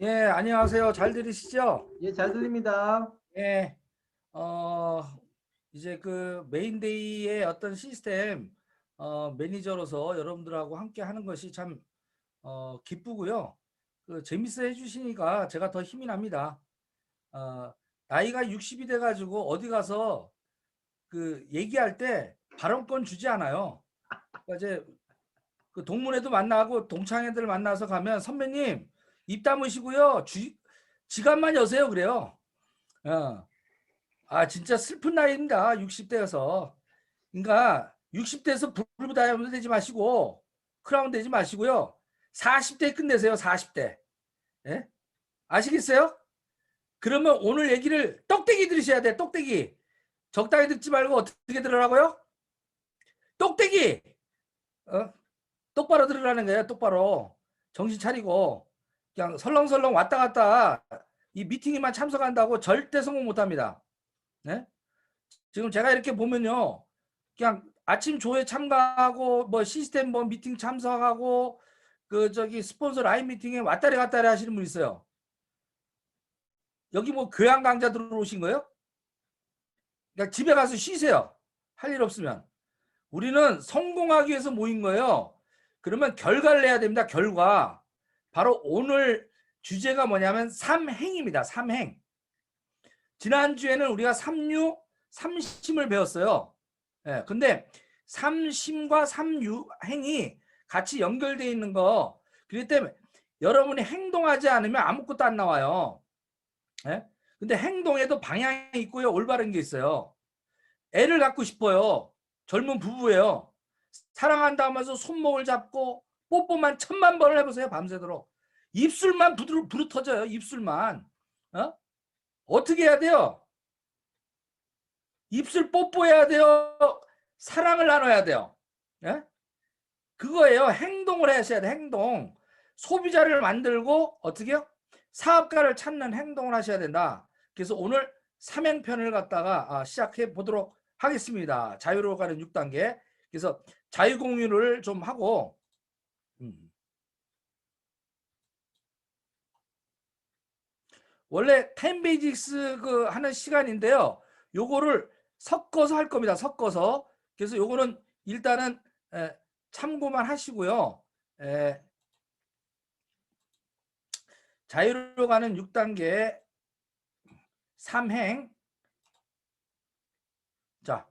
예, 안녕하세요. 잘 들으시죠? 예, 잘 들립니다. 예, 어, 이제 그 메인데이의 어떤 시스템 매니저로서 여러분들하고 함께 하는 것이 참 기쁘고요. 그 재밌어 해주시니까 제가 더 힘이 납니다. 어, 나이가 60이 돼가지고 어디 가서 그 얘기할 때 발언권 주지 않아요. 그러니까 이제 그 동문회도 만나고 동창회들 만나서 가면 선배님 입 다무시고요. 지갑만 여세요. 그래요. 어. 아, 진짜 슬픈 나이입니다. 60대여서. 그러니까 60대에서 불브 다이아몬드 되지 마시고 크라운 되지 마시고요. 40대 끝내세요. 40대. 예? 아시겠어요? 그러면 오늘 얘기를 똑대기 들으셔야 돼. 똑대기. 적당히 듣지 말고 어떻게 들으라고요? 똑대기. 어? 똑바로 들으라는 거예요. 똑바로. 정신 차리고 그냥 설렁설렁 왔다 갔다 이 미팅에만 참석한다고 절대 성공 못합니다. 네? 지금 제가 이렇게 보면요. 그냥 아침 조회 참가하고 뭐 시스템 뭐 미팅 참석하고 그 저기 스폰서 라인 미팅에 왔다리 갔다리 하시는 분 있어요. 여기 뭐 교양 강좌 들어오신 거예요? 그러니까 집에 가서 쉬세요. 할 일 없으면. 우리는 성공하기 위해서 모인 거예요. 그러면 결과를 내야 됩니다. 결과. 바로 오늘 주제가 뭐냐면 삼행입니다. 삼행. 지난주에는 우리가 삼류, 삼심을 배웠어요. 예, 근데 삼심과 삼유행이 같이 연결되어 있는 거, 그렇기 때문에 여러분이 행동하지 않으면 아무것도 안 나와요. 예? 근데 행동에도 방향이 있고요. 올바른 게 있어요. 애를 갖고 싶어요. 젊은 부부예요. 사랑한다 하면서 손목을 잡고 뽀뽀만 1000만 번을 해보세요. 밤새도록. 입술만 부르터져요. 입술만. 어떻게 해야 돼요? 입술 뽀뽀해야 돼요. 사랑을 나눠야 돼요. 예? 그거예요. 행동을 하셔야 돼. 행동. 소비자를 만들고 어떻게 요? 사업가를 찾는 행동을 하셔야 된다. 그래서 오늘 삼행편을 갖다가 시작해 보도록 하겠습니다. 자유로 가는 6단계. 그래서 자유공유를 좀 하고 원래 10 베이직스 그 하는 시간인데요. 요거를 섞어서 할 겁니다. 섞어서. 그래서 요거는 일단은 참고만 하시고요. 자유로 가는 6단계 3행. 자,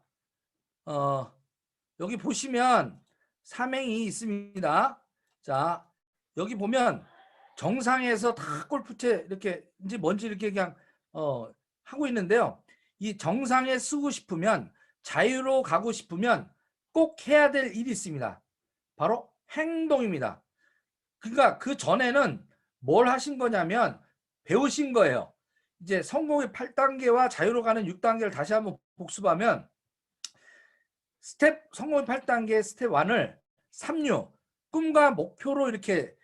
여기 보시면 3행이 있습니다. 자, 여기 보면 정상에서 다 골프채 이렇게 이제 뭔지 이렇게 그냥 하고 있는데요. 이 정상에 쓰고 싶으면 자유로 가고 싶으면 꼭 해야 될 일이 있습니다. 바로 행동입니다. 그러니까 그 전에는 뭘 하신 거냐면 배우신 거예요. 이제 성공의 8단계와 자유로 가는 6단계를 다시 한번 복습하면 성공의 8단계 스텝 1을 3류 꿈과 목표로 이렇게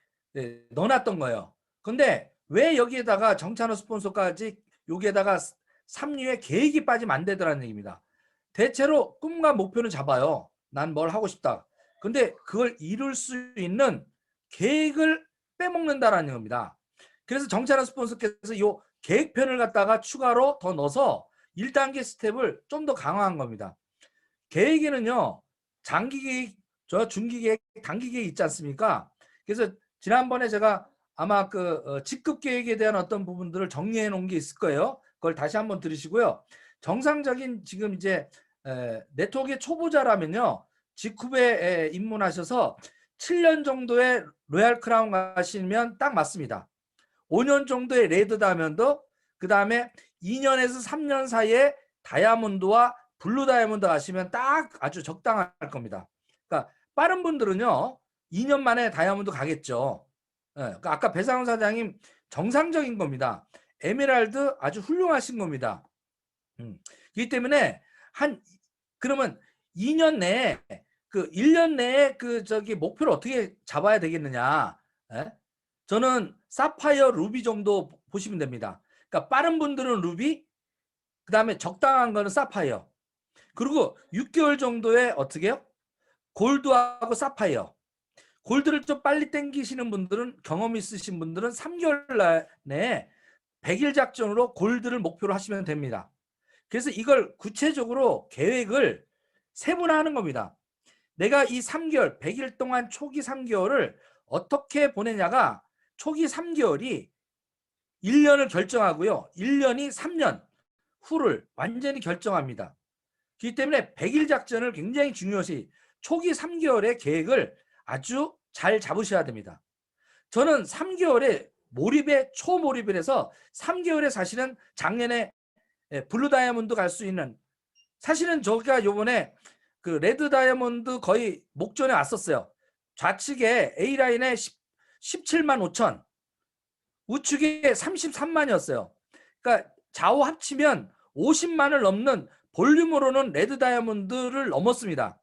넣어놨던 거예요. 근데 왜 여기에다가 정찬호 스폰서까지 여기에다가 3류의 계획이 빠지면 안 되더라는 얘기입니다. 대체로 꿈과 목표는 잡아요. 난 뭘 하고 싶다. 근데 그걸 이룰 수 있는 계획을 빼먹는다라는 겁니다. 그래서 정찬호 스폰서께서 이 계획편을 갖다가 추가로 더 넣어서 1단계 스텝을 좀 더 강화한 겁니다. 계획에는요, 장기 계획, 중기 계획, 단기 계획 있지 않습니까? 그래서 지난번에 제가 아마 그 직급 계획에 대한 어떤 부분들을 정리해 놓은 게 있을 거예요. 그걸 다시 한번 들으시고요. 정상적인 지금 이제 네트워크의 초보자라면요, 직급에 입문하셔서 7년 정도의 로얄 크라운 가시면 딱 맞습니다. 5년 정도의 레드 다이아몬드, 그 다음에 2년에서 3년 사이에 다이아몬드와 블루 다이아몬드 가시면 딱 아주 적당할 겁니다. 그러니까 빠른 분들은요 2년 만에 다이아몬드 가겠죠. 그러니까 아까 배상훈 사장님 정상적인 겁니다. 에메랄드 아주 훌륭하신 겁니다. 그렇기 때문에 그러면 2년 내에 그 1년 내에 그 저기 목표를 어떻게 잡아야 되겠느냐? 저는 사파이어 루비 정도 보시면 됩니다. 그러니까 빠른 분들은 루비, 그 다음에 적당한 거는 사파이어. 그리고 6개월 정도에 어떻게 해요? 골드하고 사파이어. 골드를 좀 빨리 땡기시는 분들은, 경험 있으신 분들은 3개월 내에 100일 작전으로 골드를 목표로 하시면 됩니다. 그래서 이걸 구체적으로 계획을 세분화하는 겁니다. 내가 이 3개월, 100일 동안 초기 3개월을 어떻게 보내냐가 초기 3개월이 1년을 결정하고요. 1년이 3년 후를 완전히 결정합니다. 그렇기 때문에 100일 작전을 굉장히 중요시 초기 3개월의 계획을 아주 잘 잡으셔야 됩니다. 저는 3개월에 몰입에 초몰입을 해서 3개월에 사실은 작년에 블루 다이아몬드 갈 수 있는, 사실은 저가 요번에 그 레드 다이아몬드 거의 목전에 왔었어요. 좌측에 A라인에 17만 5천, 우측에 33만이었어요. 그러니까 좌우 합치면 50만을 넘는 볼륨으로는 레드 다이아몬드를 넘었습니다.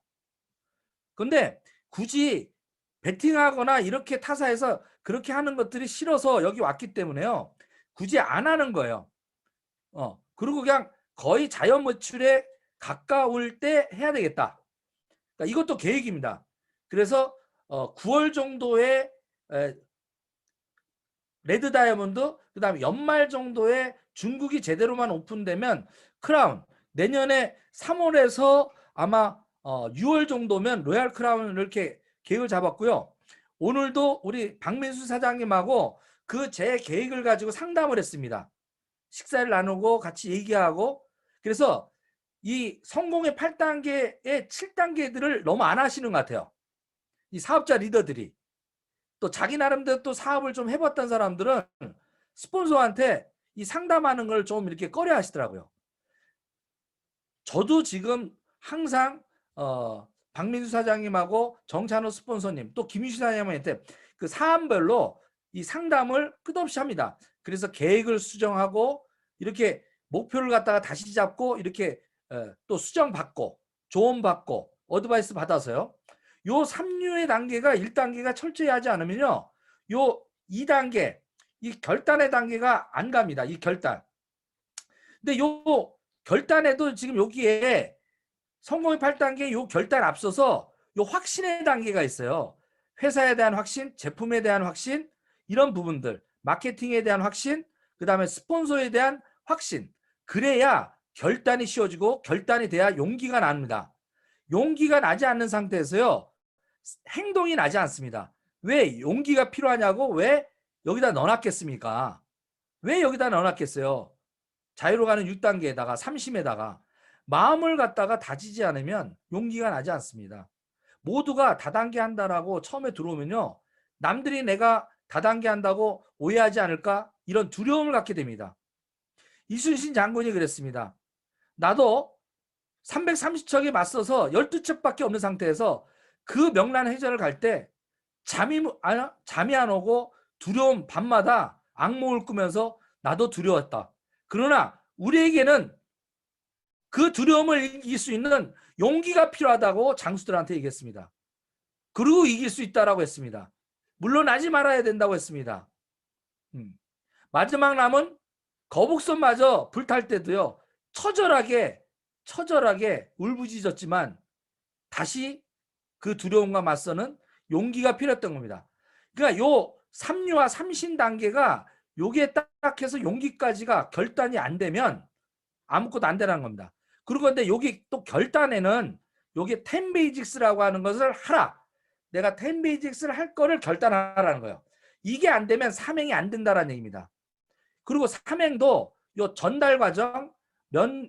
근데 굳이 베팅하거나 이렇게 타사해서 그렇게 하는 것들이 싫어서 여기 왔기 때문에요. 굳이 안 하는 거예요. 그리고 그냥 거의 자연 매출에 가까울 때 해야 되겠다. 그러니까 이것도 계획입니다. 그래서 9월 정도에 레드 다이아몬드, 그 다음에 연말 정도에 중국이 제대로만 오픈되면 크라운, 내년에 3월에서 아마 6월 정도면 로얄 크라운을 이렇게 계획을 잡았고요. 오늘도 우리 박민수 사장님하고 그 제 계획을 가지고 상담을 했습니다. 식사를 나누고 같이 얘기하고. 그래서 이 성공의 8단계의 7단계들을 너무 안 하시는 것 같아요. 이 사업자 리더들이. 또 자기 나름대로 또 사업을 좀 해봤던 사람들은 스폰서한테 이 상담하는 걸 좀 이렇게 꺼려 하시더라고요. 저도 지금 항상 박민수 사장님하고 정찬호 스폰서님, 또 김유시 사장님한테 그 사안별로 이 상담을 끝없이 합니다. 그래서 계획을 수정하고 이렇게 목표를 갖다가 다시 잡고 이렇게 또 수정받고 조언받고 어드바이스 받아서요. 요 3류의 단계가 1단계가 철저히 하지 않으면요. 요 2단계, 이 결단의 단계가 안 갑니다. 이 결단. 근데 요 결단에도 지금 여기에 성공의 8단계 요 결단 앞서서 요 확신의 단계가 있어요. 회사에 대한 확신, 제품에 대한 확신, 이런 부분들, 마케팅에 대한 확신, 그 다음에 스폰서에 대한 확신. 그래야 결단이 쉬워지고 결단이 돼야 용기가 납니다. 용기가 나지 않는 상태에서요. 행동이 나지 않습니다. 왜 용기가 필요하냐고, 왜 여기다 넣어놨겠습니까? 왜 여기다 넣어놨겠어요? 자유로 가는 6단계에다가 30에다가 마음을 갖다가 다지지 않으면 용기가 나지 않습니다. 모두가 다단계 한다라고 처음에 들어오면요. 남들이 내가 다단계 한다고 오해하지 않을까? 이런 두려움을 갖게 됩니다. 이순신 장군이 그랬습니다. 나도 330척에 맞서서 12척밖에 없는 상태에서 그 명란해전을 갈 때 잠이 안 오고 두려움, 밤마다 악몽을 꾸면서 나도 두려웠다. 그러나 우리에게는 그 두려움을 이길 수 있는 용기가 필요하다고 장수들한테 얘기했습니다. 그리고 이길 수 있다라고 했습니다. 물러나지 말아야 된다고 했습니다. 마지막 남은 거북선마저 불탈 때도요. 처절하게 울부짖었지만 다시 그 두려움과 맞서는 용기가 필요했던 겁니다. 그러니까 요 3류와 3신 단계가 요게 딱 해서 용기까지가 결단이 안 되면 아무것도 안 되는 겁니다. 그리고 근데 여기 또 결단에는 요게 10 베이직스라고 하는 것을 하라. 내가 10 베이직스를 할 거를 결단하라는 거예요. 이게 안 되면 삼행이 안 된다라는 얘기입니다. 그리고 삼행도 요 전달 과정,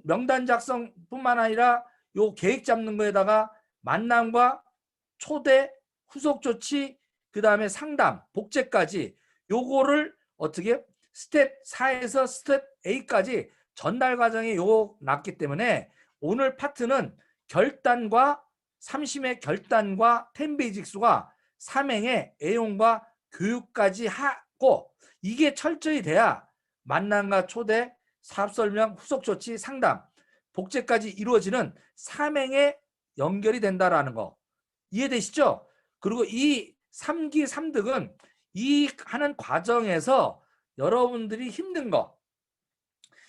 명단 작성뿐만 아니라 요 계획 잡는 거에다가 만남과 초대, 후속 조치, 그 다음에 상담, 복제까지 요거를 어떻게 스텝 4에서 스텝 8까지 전달 과정에 요거 났기 때문에 오늘 파트는 결단과 삼심의 결단과 10 베이직스와 삼행의 애용과 교육까지 하고, 이게 철저히 돼야 만남과 초대, 사업 설명, 후속 조치, 상담, 복제까지 이루어지는 삼행에 연결이 된다라는 거 이해되시죠? 그리고 이 3기 3득은 이 하는 과정에서 여러분들이 힘든 거,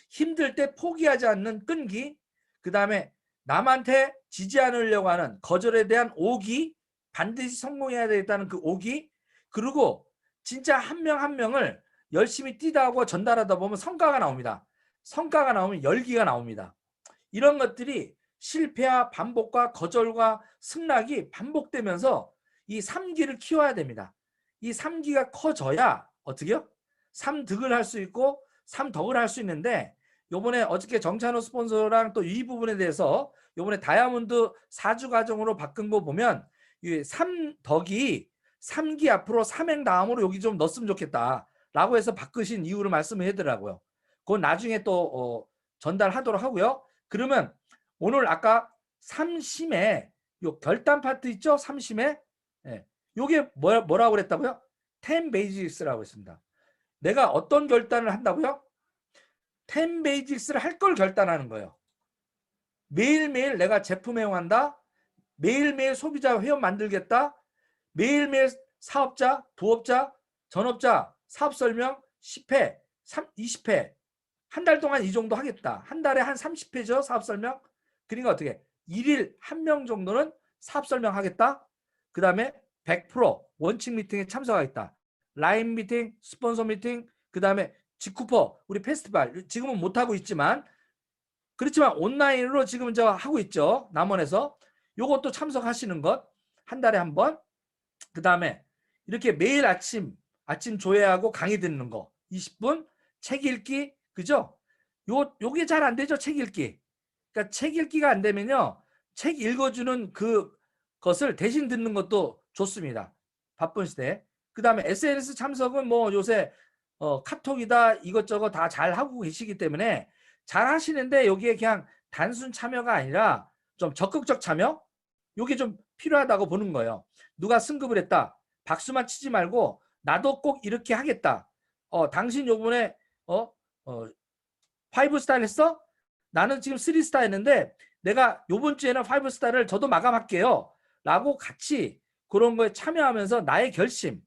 힘들 때 포기하지 않는 끈기, 그 다음에 남한테 지지 않으려고 하는 거절에 대한 오기, 반드시 성공해야 되겠다는 그 오기, 그리고 진짜 한 명 한 명을 열심히 뛰다 하고 전달하다 보면 성과가 나옵니다. 성과가 나오면 열기가 나옵니다. 이런 것들이 실패와 반복과 거절과 승낙이 반복되면서 이 3기를 키워야 됩니다. 이 3기가 커져야 어떻게요? 3득을 할 수 있고 3덕을 할 수 있는데, 요번에 어저께 정찬호 스폰서랑 또 이 부분에 대해서 요번에 다이아몬드 4주 과정으로 바꾼 거 보면 이 3덕이 3기 앞으로 3행 다음으로 여기 좀 넣었으면 좋겠다 라고 해서 바꾸신 이유를 말씀을 하더라고요. 그건 나중에 또 전달하도록 하고요. 그러면 오늘 아까 3심에 요 결단 파트 있죠? 3심에 요게 뭐라고 그랬다고요? 10 베이직스라고 했습니다. 내가 어떤 결단을 한다고요? 10 베이직스를 할 걸 결단하는 거예요. 매일매일 내가 제품 애용한다. 매일매일 소비자 회원 만들겠다. 매일매일 사업자, 부업자, 전업자 사업 설명 10회, 20회. 한 달 동안 이 정도 하겠다. 한 달에 한 30회죠. 사업 설명. 그러니까 어떻게 1일 1명 정도는 사업 설명하겠다. 그 다음에 100% 원칙 미팅에 참석하겠다. 라인 미팅, 스폰서 미팅, 그 다음에 직쿠퍼, 우리 페스티벌 지금은 못하고 있지만, 그렇지만 온라인으로 지금 저 하고 있죠. 남원에서. 요것도 참석하시는 것 한 달에 한 번. 그 다음에 이렇게 매일 아침 조회하고 강의 듣는 거 20분. 책 읽기, 그죠? 요게 잘 안 되죠. 책 읽기. 그러니까 책 읽기가 안 되면요, 책 읽어주는 그것을 대신 듣는 것도 좋습니다. 바쁜 시대에. 그 다음에 SNS 참석은 뭐 요새 카톡이다 이것저것 다 잘 하고 계시기 때문에 잘 하시는데, 여기에 그냥 단순 참여가 아니라 좀 적극적 참여, 요게 좀 필요하다고 보는 거예요. 누가 승급을 했다, 박수만 치지 말고 나도 꼭 이렇게 하겠다. 당신 요번에 5스타 했어? 나는 지금 3스타 했는데 내가 요번 주에는 5스타를 저도 마감할게요 라고 같이 그런 거에 참여하면서 나의 결심,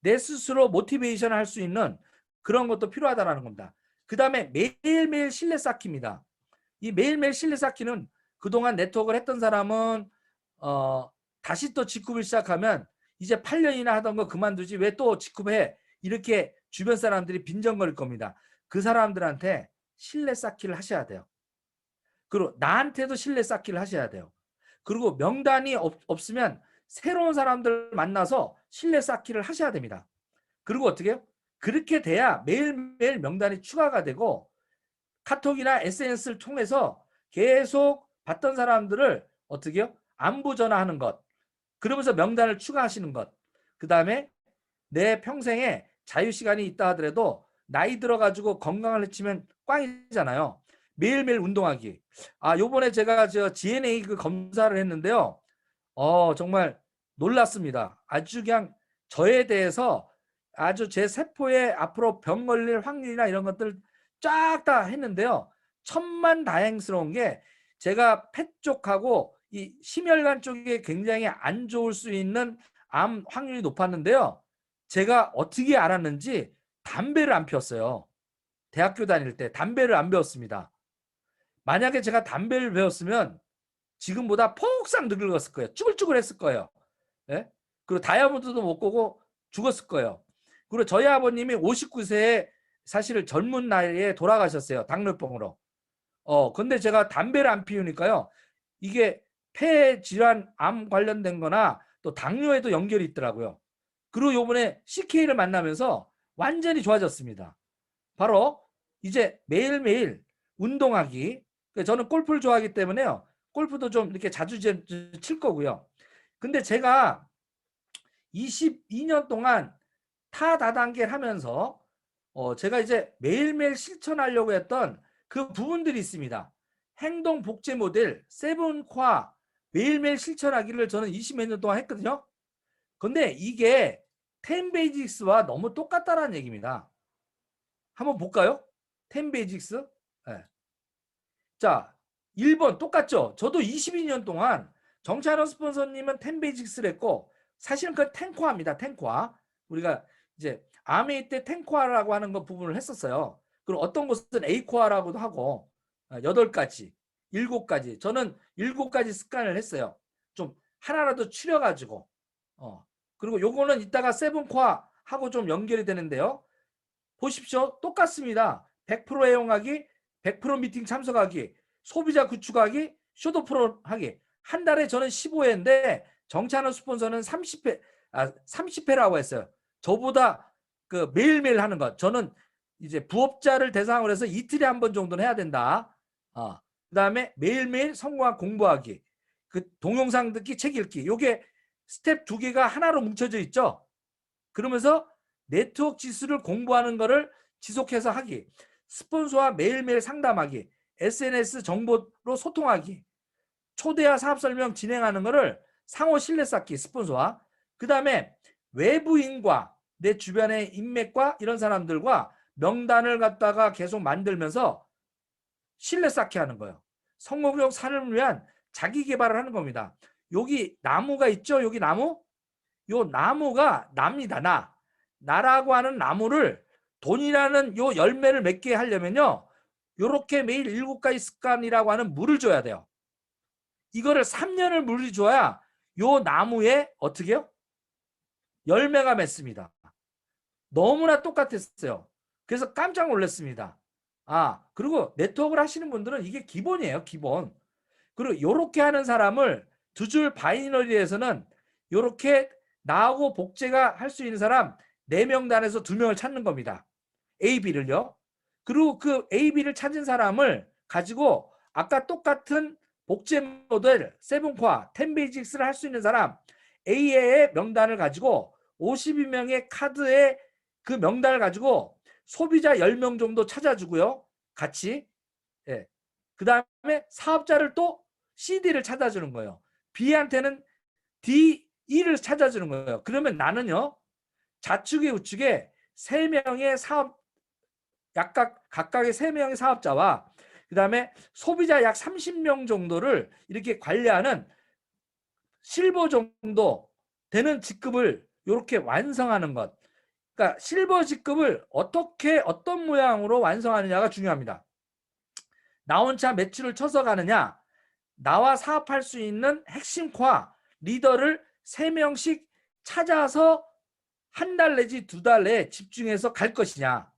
내 스스로 모티베이션을 할 수 있는 그런 것도 필요하다는 겁니다. 그 다음에 매일매일 신뢰 쌓기입니다. 이 매일매일 신뢰 쌓기는 그동안 네트워크를 했던 사람은 다시 또 직급을 시작하면 이제 8년이나 하던 거 그만두지 왜 또 직급해, 이렇게 주변 사람들이 빈정거릴 겁니다. 그 사람들한테 신뢰 쌓기를 하셔야 돼요. 그리고 나한테도 신뢰 쌓기를 하셔야 돼요. 그리고 명단이 없으면 새로운 사람들 만나서 신뢰 쌓기를 하셔야 됩니다. 그리고 어떻게 해요? 그렇게 돼야 매일매일 명단이 추가가 되고, 카톡이나 SNS를 통해서 계속 봤던 사람들을 어떻게 해요? 안부 전화하는 것. 그러면서 명단을 추가하시는 것. 그 다음에 내 평생에 자유시간이 있다 하더라도 나이 들어가지고 건강을 해치면 꽝이잖아요. 매일매일 운동하기. 요번에 제가 GNA 그 검사를 했는데요. 정말 놀랐습니다. 아주 그냥 저에 대해서 아주 제 세포에 앞으로 병 걸릴 확률이나 이런 것들 쫙 다 했는데요. 천만다행스러운 게 제가 폐 쪽하고 이 심혈관 쪽에 굉장히 안 좋을 수 있는 암 확률이 높았는데요. 제가 어떻게 알았는지 담배를 안 피웠어요. 대학교 다닐 때 담배를 안 배웠습니다. 만약에 제가 담배를 배웠으면 지금보다 폭삭 늙었을 거예요. 쭈글쭈글 했을 거예요. 예? 그리고 다이아몬드도 못 보고 죽었을 거예요. 그리고 저희 아버님이 59세에 사실 젊은 나이에 돌아가셨어요. 당뇨병으로. 근데 제가 담배를 안 피우니까요. 이게 폐 질환, 암 관련된 거나 또 당뇨에도 연결이 있더라고요. 그리고 요번에 CK를 만나면서 완전히 좋아졌습니다. 바로 이제 매일매일 운동하기. 저는 골프를 좋아하기 때문에요. 골프도 좀 이렇게 자주 칠 거고요. 근데 제가 22년 동안 타 다단계를 하면서 제가 이제 매일매일 실천하려고 했던 그 부분들이 있습니다. 행동 복제 모델 7쿼 매일매일 실천하기를 저는 20몇 년 동안 했거든요. 근데 이게 10 베이직스와 너무 똑같다라는 얘기입니다. 한번 볼까요? 10 베이직스. 네. 자, 1번 똑같죠? 저도 22년 동안 정찬호 스폰서님은 10 베이직스를 했고, 사실은 그 10쿼입니다. 10쿼. 우리가 이제 아메이 때 10쿼라고 하는 거 부분을 했었어요. 그리고 어떤 곳은 A쿼라고도 하고 8가지, 7가지. 저는 7가지 습관을 했어요. 좀 하나라도 추려가지고 그리고 요거는 이따가 세븐코어 하고 좀 연결이 되는데요. 보십시오. 똑같습니다. 100% 애용하기, 100% 미팅 참석하기, 소비자 구축하기, 쇼도프로 하기. 한 달에 저는 15회인데 정찬호 스폰서는 30회, 30회라고 했어요. 저보다 그 매일매일 하는 것. 저는 이제 부업자를 대상으로 해서 이틀에 한 번 정도는 해야 된다. 그다음에 매일매일 성공학 공부하기. 그 동영상 듣기, 책 읽기. 요게 스텝 2개가 하나로 뭉쳐져 있죠. 그러면서 네트워크 지수를 공부하는 거를 지속해서 하기. 스폰서와 매일매일 상담하기. SNS 정보로 소통하기. 초대화 사업 설명 진행하는 거를 상호 신뢰 쌓기. 스폰서와. 그 다음에 외부인과 내 주변의 인맥과 이런 사람들과 명단을 갖다가 계속 만들면서 신뢰 쌓게 하는 거예요. 성공적 삶을 위한 자기 개발을 하는 겁니다. 여기 나무가 있죠? 여기 나무? 요 나무가 납니다. 나라고 하는 나무를 돈이라는 요 열매를 맺게 하려면요. 요렇게 매일 7가지 습관이라고 하는 물을 줘야 돼요. 이거를 3년을 물이 줘야 요 나무에 어떻게 해요? 열매가 맺습니다. 너무나 똑같았어요. 그래서 깜짝 놀랐습니다. 그리고 네트워크를 하시는 분들은 이게 기본이에요. 기본. 그리고 요렇게 하는 사람을 두 줄 바이너리에서는 요렇게 나하고 복제가 할 수 있는 사람 4명단에서 2명을 찾는 겁니다. A, B를요. 그리고 그 A, B를 찾은 사람을 가지고 아까 똑같은 복제 모델 7코어 10베이직스를 할 수 있는 사람 A의 명단을 가지고 52명의 카드의 그 명단을 가지고 소비자 10명 정도 찾아주고요. 같이. 예. 그 다음에 사업자를 또 CD를 찾아주는 거예요. B한테는 D, E를 찾아주는 거예요. 그러면 나는요. 좌측에 우측에 3명의 사업 각각의 3명의 사업자와 그 다음에 소비자 약 30명 정도를 이렇게 관리하는 실버 정도 되는 직급을 이렇게 완성하는 것. 그러니까 실버 직급을 어떻게 어떤 모양으로 완성하느냐가 중요합니다. 나 혼자 매출을 쳐서 가느냐, 나와 사업할 수 있는 핵심 코어 리더를 3명씩 찾아서 한 달 내지 2달 내에 집중해서 갈 것이냐.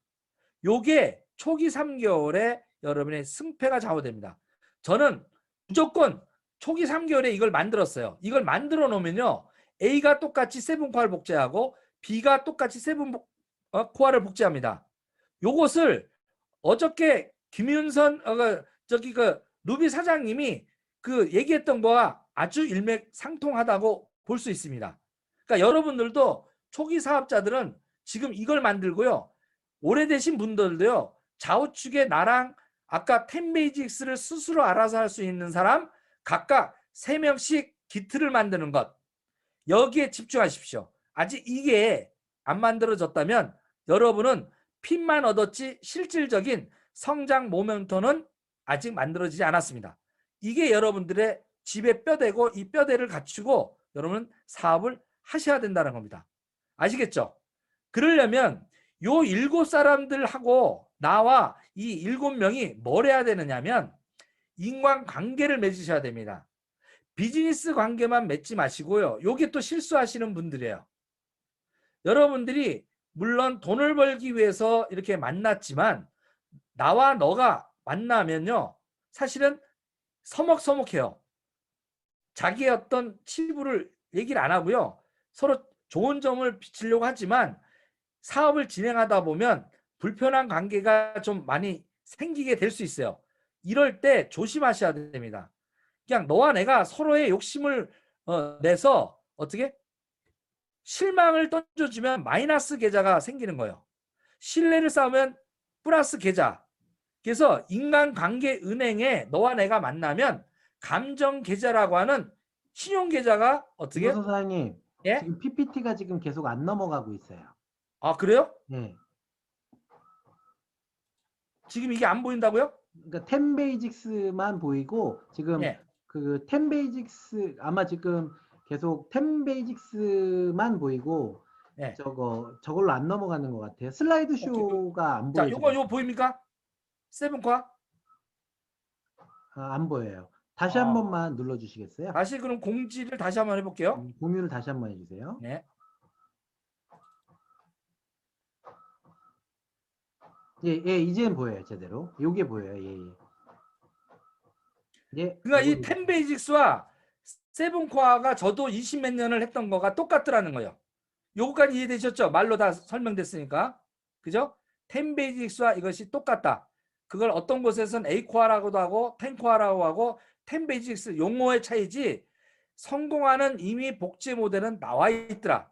요게 초기 3개월에 여러분의 승패가 좌우됩니다. 저는 무조건 초기 3개월에 이걸 만들었어요. 이걸 만들어 놓으면요. A가 똑같이 7코어를 복제하고 B가 똑같이 7코어를 복제합니다. 요것을 어저께 김윤선 루비 사장님이 그 얘기했던 거와 아주 일맥상통하다고 볼 수 있습니다. 그러니까 여러분들도 초기 사업자들은 지금 이걸 만들고요. 오래되신 분들도요. 좌우측에 나랑 아까 10베이직스를 스스로 알아서 할 수 있는 사람 각각 3명씩 기틀을 만드는 것. 여기에 집중하십시오. 아직 이게 안 만들어졌다면 여러분은 핀만 얻었지 실질적인 성장 모멘텀은 아직 만들어지지 않았습니다. 이게 여러분들의 집의 뼈대고 이 뼈대를 갖추고 여러분은 사업을 하셔야 된다는 겁니다. 아시겠죠? 그러려면 요 7사람들하고 나와 이 7명이 뭘 해야 되느냐면 인간관계를 맺으셔야 됩니다. 비즈니스 관계만 맺지 마시고요. 요게 또 실수하시는 분들이에요. 여러분들이 물론 돈을 벌기 위해서 이렇게 만났지만 나와 너가 만나면요. 사실은 서먹서먹해요. 자기의 어떤 치부를 얘기를 안 하고요. 서로 좋은 점을 비치려고 하지만 사업을 진행하다 보면 불편한 관계가 좀 많이 생기게 될 수 있어요. 이럴 때 조심하셔야 됩니다. 그냥 너와 내가 서로의 욕심을 내서 어떻게 실망을 던져주면 마이너스 계좌가 생기는 거예요. 신뢰를 쌓으면 플러스 계좌. 그래서 인간관계 은행에 너와 내가 만나면 감정 계좌라고 하는 신용 계좌가 어떻게? 김호선 사장님, 예? 지금 PPT가 지금 계속 안 넘어가고 있어요. 그래요? 네. 지금 이게 안 보인다고요? 그러니까 10베이직스만 보이고 지금 예. 그 10베이직스 아마 지금 계속 10베이직스만 보이고 예. 저걸로 안 넘어가는 것 같아요. 슬라이드 쇼가 안 자, 보여요. 요거 보입니까? 7코어? 안 보여요. 다시 아. 한 번만 눌러주시겠어요? 다시 그럼 공지를 다시 한번 해볼게요. 공유를 다시 한 번 해주세요. 네. 예, 예, 이제는 보여요, 제대로. 요게 보여요, 예, 예. 예, 그러니까 이 요겁니다. 10 베이직스와 7 코어가 저도 20 몇 년을 했던 거가 똑같더라는 거예요. 요거까지 이해되셨죠? 말로 다 설명됐으니까. 그죠? 10 베이직스와 이것이 똑같다. 그걸 어떤 곳에서는 A 코어라고도 하고 10 코어라고 하고 10 베이직스 용어의 차이지 성공하는 이미 복제 모델은 나와 있더라.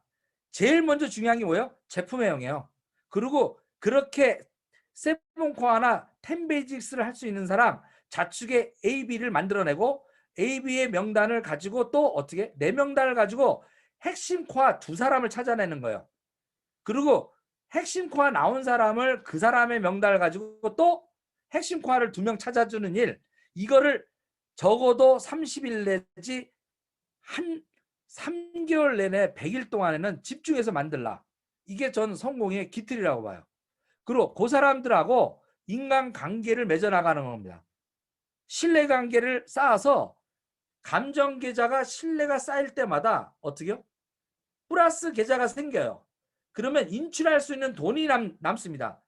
제일 먼저 중요한 게 뭐예요? 제품명이에요. 그리고 그렇게 7 코어나 10 베이직스를 할 수 있는 사람 좌측에 AB를 만들어내고 AB의 명단을 가지고 또 어떻게 내 명단을 가지고 핵심 코어 두 사람을 찾아내는 거예요. 그리고 핵심 코어 나온 사람을 그 사람의 명단을 가지고 또 핵심 코어를 2명 찾아주는 일, 이거를 적어도 30일 내지 한 3개월 내내 100일 동안에는 집중해서 만들라. 이게 전 성공의 기틀이라고 봐요. 그리고 그 사람들하고 인간관계를 맺어나가는 겁니다. 신뢰관계를 쌓아서 감정 계좌가 신뢰가 쌓일 때마다 어떻게요? 플러스 계좌가 생겨요. 그러면 인출할 수 있는 돈이 남습니다.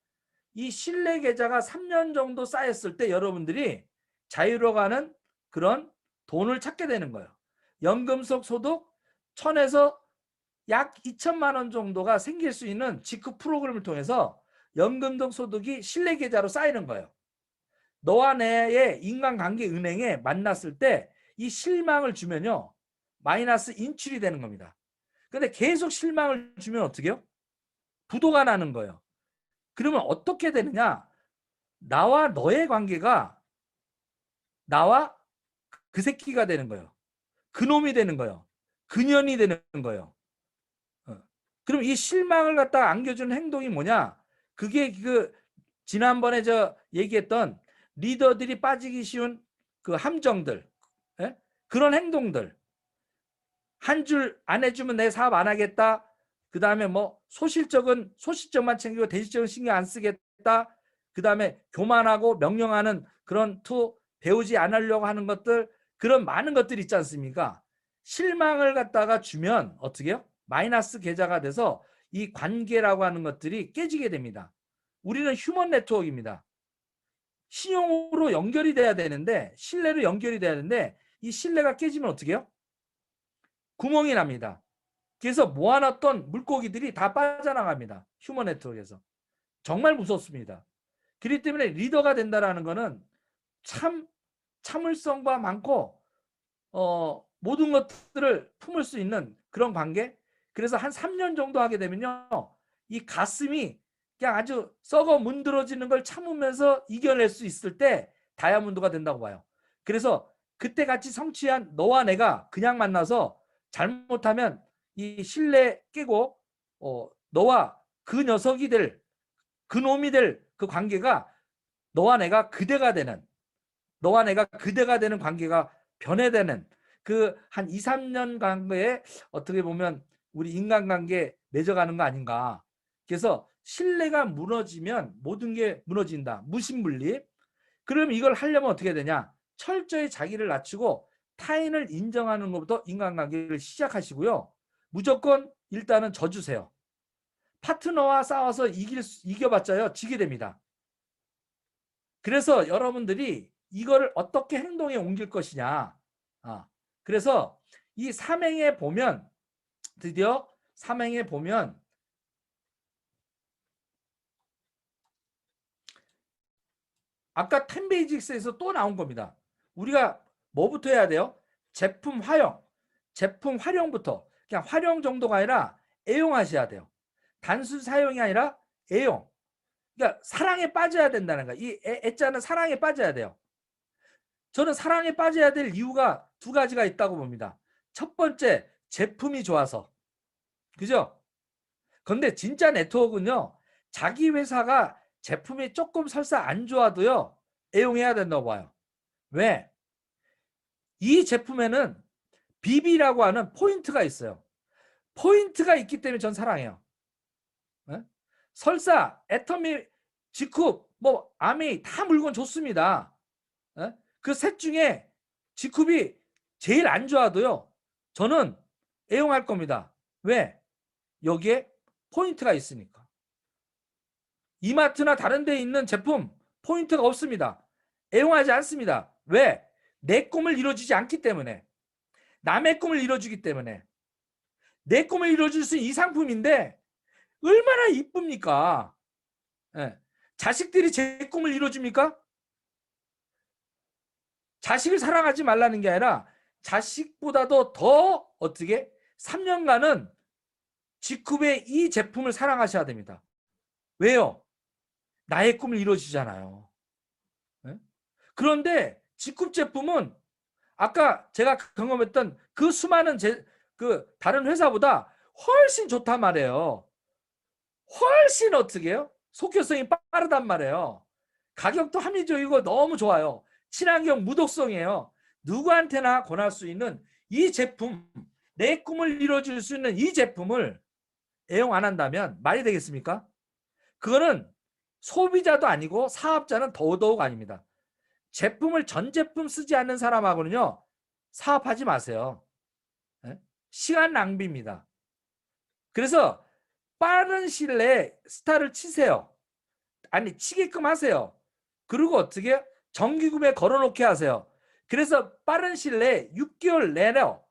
이 신뢰 계좌가 3년 정도 쌓였을 때 여러분들이 자유로가는 그런 돈을 찾게 되는 거예요. 연금속 소득 1000에서 약 2천만 원 정도가 생길 수 있는 직후 프로그램을 통해서 연금속 소득이 신뢰 계좌로 쌓이는 거예요. 너와 내의 인간관계 은행에 만났을 때 이 실망을 주면요, 마이너스 인출이 되는 겁니다. 근데 계속 실망을 주면 어떻게 해요? 부도가 나는 거예요. 그러면 어떻게 되느냐? 나와 너의 관계가 나와 그 새끼가 되는 거예요. 그놈이 되는 거예요. 그년이 되는 거예요. 그럼 이 실망을 갖다가 안겨주는 행동이 뭐냐? 그게 그 지난번에 저 얘기했던 리더들이 빠지기 쉬운 그 함정들, 예? 그런 행동들. 한 줄 안 해주면 내 사업 안 하겠다. 그 다음에 뭐 소실적만 챙기고 대실적은 신경 안 쓰겠다. 그 다음에 교만하고 명령하는 그런 배우지 않으려고 하는 것들, 그런 많은 것들이 있지 않습니까? 실망을 갖다가 주면 어떻게 해요? 마이너스 계좌가 돼서 이 관계라고 하는 것들이 깨지게 됩니다. 우리는 휴먼 네트워크입니다. 신용으로 연결이 돼야 되는데, 신뢰로 연결이 돼야 되는데, 이 신뢰가 깨지면 어떻게 해요? 구멍이 납니다. 그래서 모아놨던 물고기들이 다 빠져나갑니다. 휴먼 네트워크에서. 정말 무섭습니다. 그렇기 때문에 리더가 된다는 것은 참을성과 많고 모든 것들을 품을 수 있는 그런 관계. 그래서 한 3년 정도 하게 되면요, 이 가슴이 그냥 아주 썩어 문드러지는 걸 참으면서 이겨낼 수 있을 때 다이아몬드가 된다고 봐요. 그래서 그때 같이 성취한 너와 내가 그냥 만나서 잘못하면 이 신뢰 깨고 너와 그 녀석이 될, 그 놈이 될 그 관계가 너와 내가 그대가 되는, 너와 내가 그대가 되는 관계가 변해되는 그 한 2, 3년 관계에 어떻게 보면 우리 인간관계 맺어가는 거 아닌가. 그래서 신뢰가 무너지면 모든 게 무너진다. 무신분립. 그럼 이걸 하려면 어떻게 되냐? 철저히 자기를 낮추고 타인을 인정하는 것부터 인간관계를 시작하시고요. 무조건 일단은 져주세요. 파트너와 싸워서 이겨봤자요, 지게 됩니다. 그래서 여러분들이 이거를 어떻게 행동에 옮길 것이냐. 그래서 이 삼행에 보면, 드디어 삼행에 보면 아까 10 베이직스에서 또 나온 겁니다. 우리가 뭐부터 해야 돼요? 제품 활용. 제품 활용부터. 그냥 활용 정도가 아니라 애용하셔야 돼요. 단순 사용이 아니라 애용. 그러니까 사랑에 빠져야 된다는 거야. 이 애자는 사랑에 빠져야 돼요. 저는 사랑에 빠져야 될 이유가 두 가지가 있다고 봅니다. 첫 번째, 제품이 좋아서. 그죠? 근데 진짜 네트워크는요, 자기 회사가 제품이 조금 설사 안 좋아도요, 애용해야 된다고 봐요. 왜? 이 제품에는 BB라고 하는 포인트가 있어요. 포인트가 있기 때문에 전 사랑해요. 네? 설사 애터미, 지쿱, 뭐 아미 다 물건 좋습니다. 네? 그 셋 중에 직급이 제일 안 좋아도요. 저는 애용할 겁니다. 왜? 여기에 포인트가 있으니까. 이마트나 다른 데 있는 제품 포인트가 없습니다. 애용하지 않습니다. 왜? 내 꿈을 이루어주지 않기 때문에. 남의 꿈을 이루어주기 때문에. 내 꿈을 이루어줄 수 있는 이 상품인데 얼마나 이쁩니까? 예. 자식들이 제 꿈을 이루어줍니까? 자식을 사랑하지 말라는 게 아니라 자식보다도 더 어떻게 3년간은 직후에 이 제품을 사랑하셔야 됩니다. 왜요? 나의 꿈을 이루어주잖아요. 예? 그런데 직급 제품은 아까 제가 경험했던 그 수많은 그 다른 회사보다 훨씬 좋단 말이에요. 훨씬 어떻게 해요? 속효성이 빠르단 말이에요. 가격도 합리적이고 너무 좋아요. 친환경 무독성이에요. 누구한테나 권할 수 있는 이 제품, 내 꿈을 이루어줄 수 있는 이 제품을 애용 안 한다면 말이 되겠습니까? 그거는 소비자도 아니고 사업자는 더더욱 아닙니다. 제품을 전 제품 쓰지 않는 사람하고는요. 사업하지 마세요. 시간 낭비입니다. 그래서 빠른 시일 내에 스타를 치세요. 아니 치게끔 하세요. 그리고 어떻게 정기구매 걸어놓게 하세요. 그래서 빠른 시일 내에 6개월 내로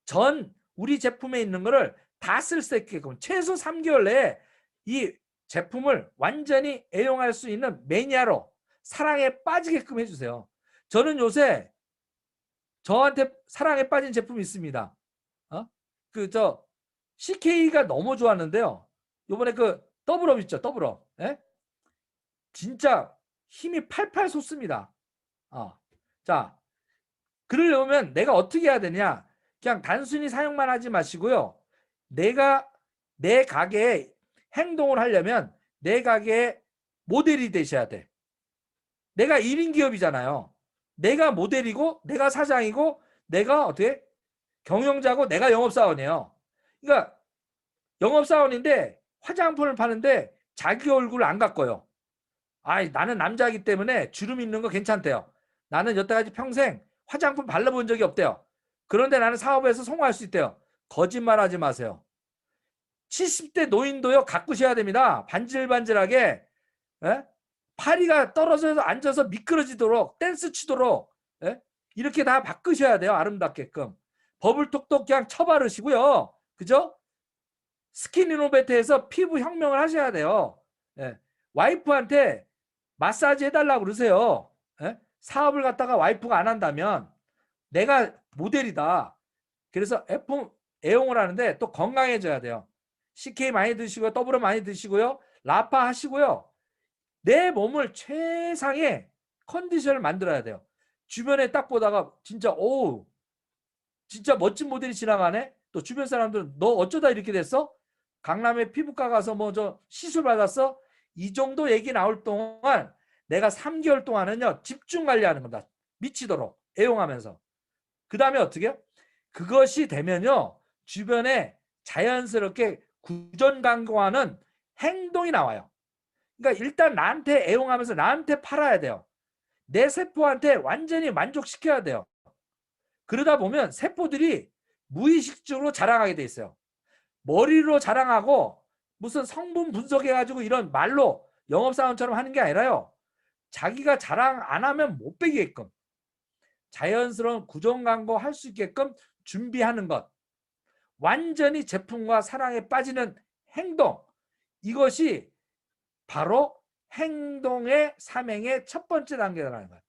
전 우리 제품에 있는 거를 다 쓸 수 있게끔 최소 3개월 내에 이 제품을 완전히 애용할 수 있는 매니아로 사랑에 빠지게끔 해주세요. 저는 요새 저한테 사랑에 빠진 제품이 있습니다. 저 CK가 너무 좋았는데요. 요번에 그 더블업 있죠, 더블업. 예? 진짜 힘이 팔팔 솟습니다. 자, 그러려면 내가 어떻게 해야 되냐? 그냥 단순히 사용만 하지 마시고요. 내가 내 가게에 행동을 하려면 내 가게의 모델이 되셔야 돼. 내가 1인 기업이잖아요. 내가 모델이고 내가 사장이고 내가 어떻게 경영자고 내가 영업사원이에요. 그러니까 영업사원인데 화장품을 파는데 자기 얼굴을 안 가꿔요. 나는 남자이기 때문에 주름 있는 거 괜찮대요. 나는 여태까지 평생 화장품 발라본 적이 없대요. 그런데 나는 사업에서 성공할 수 있대요. 거짓말하지 마세요. 70대 노인도요 가꾸셔야 됩니다. 반질반질하게. 에? 파리가 떨어져서 앉아서 미끄러지도록 댄스 추도록 이렇게 다 바꾸셔야 돼요. 아름답게끔. 버블톡톡 그냥 쳐바르시고요. 그죠? 스킨이노베트에서 피부 혁명을 하셔야 돼요. 와이프한테 마사지 해달라고 그러세요. 사업을 갖다가 와이프가 안 한다면 내가 모델이다. 그래서 애용을 하는데 또 건강해져야 돼요. CK 많이 드시고요. 더블어 많이 드시고요. 라파 하시고요. 내 몸을 최상의 컨디션을 만들어야 돼요. 주변에 딱 보다가 진짜 진짜 멋진 모델이 지나가네. 또 주변 사람들은 너 어쩌다 이렇게 됐어? 강남에 피부과 가서 뭐 저 시술 받았어? 이 정도 얘기 나올 동안 내가 3개월 동안은요 집중 관리하는 겁니다. 미치도록 애용하면서. 그 다음에 어떻게 해요? 그것이 되면요 주변에 자연스럽게 구전강구하는 행동이 나와요. 그러니까 일단 나한테 애용하면서 나한테 팔아야 돼요. 내 세포한테 완전히 만족시켜야 돼요. 그러다 보면 세포들이 무의식적으로 자랑하게 돼 있어요. 머리로 자랑하고 무슨 성분 분석해가지고 이런 말로 영업사원처럼 하는 게 아니라요. 자기가 자랑 안 하면 못 빼게끔 자연스러운 구전광고 할 수 있게끔 준비하는 것. 완전히 제품과 사랑에 빠지는 행동. 이것이 바로 행동의 삼행의 첫 번째 단계라는 거예요.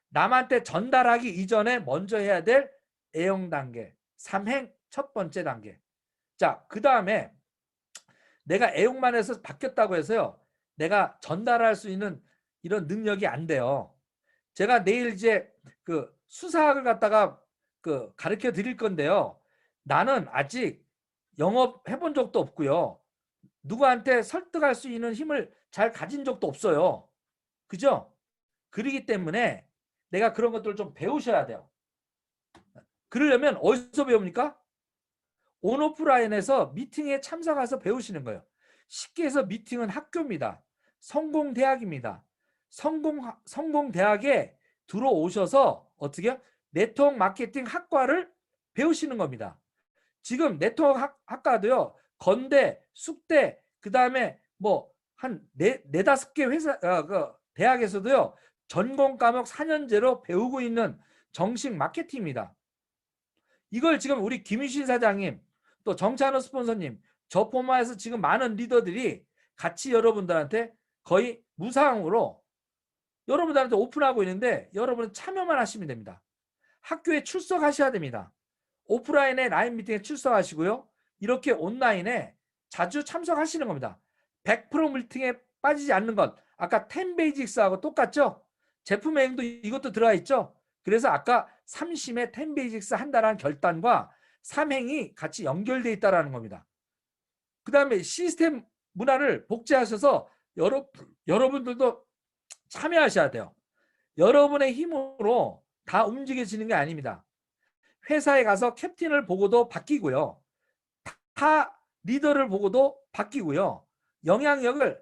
남한테 전달하기 이전에 먼저 해야 될 애용 단계. 삼행 첫 번째 단계. 자, 그 다음에 내가 애용만 해서 바뀌었다고 해서요. 내가 전달할 수 있는 이런 능력이 안 돼요. 제가 내일 이제 그 수사학을 갖다가 그 가르쳐 드릴 건데요. 나는 아직 영업 해본 적도 없고요. 누구한테 설득할 수 있는 힘을 잘 가진 적도 없어요. 그죠? 그러기 때문에 내가 그런 것들을 좀 배우셔야 돼요. 그러려면 어디서 배웁니까? 온오프라인에서 미팅에 참석해서 배우시는 거예요. 쉽게 해서 미팅은 학교입니다. 성공대학입니다. 성공대학에 들어오셔서 어떻게 네트워크 마케팅 학과를 배우시는 겁니다. 지금 네트워크 학과도요. 건대, 숙대, 그다음에 뭐 한 네다섯 개 회사 그 대학에서도요. 전공 과목 4년제로 배우고 있는 정식 마케팅입니다. 이걸 지금 우리 김유신 사장님, 또 정찬호 스폰서님, 저 포마에서 지금 많은 리더들이 같이 여러분들한테 거의 무상으로 여러분들한테 오픈하고 있는데 여러분은 참여만 하시면 됩니다. 학교에 출석하셔야 됩니다. 오프라인에 라인 미팅에 출석하시고요. 이렇게 온라인에 자주 참석하시는 겁니다. 100% 미팅에 빠지지 않는 것. 아까 10베이직스하고 똑같죠? 제품 행도 이것도 들어가 있죠? 그래서 아까 3심에 10베이직스 한다라는 결단과 3행이 같이 연결되어 있다는 겁니다. 그 다음에 시스템 문화를 복제하셔서 여러분들도 참여하셔야 돼요. 여러분의 힘으로 다 움직여지는 게 아닙니다. 회사에 가서 캡틴을 보고도 바뀌고요. 타 리더를 보고도 바뀌고요. 영향력을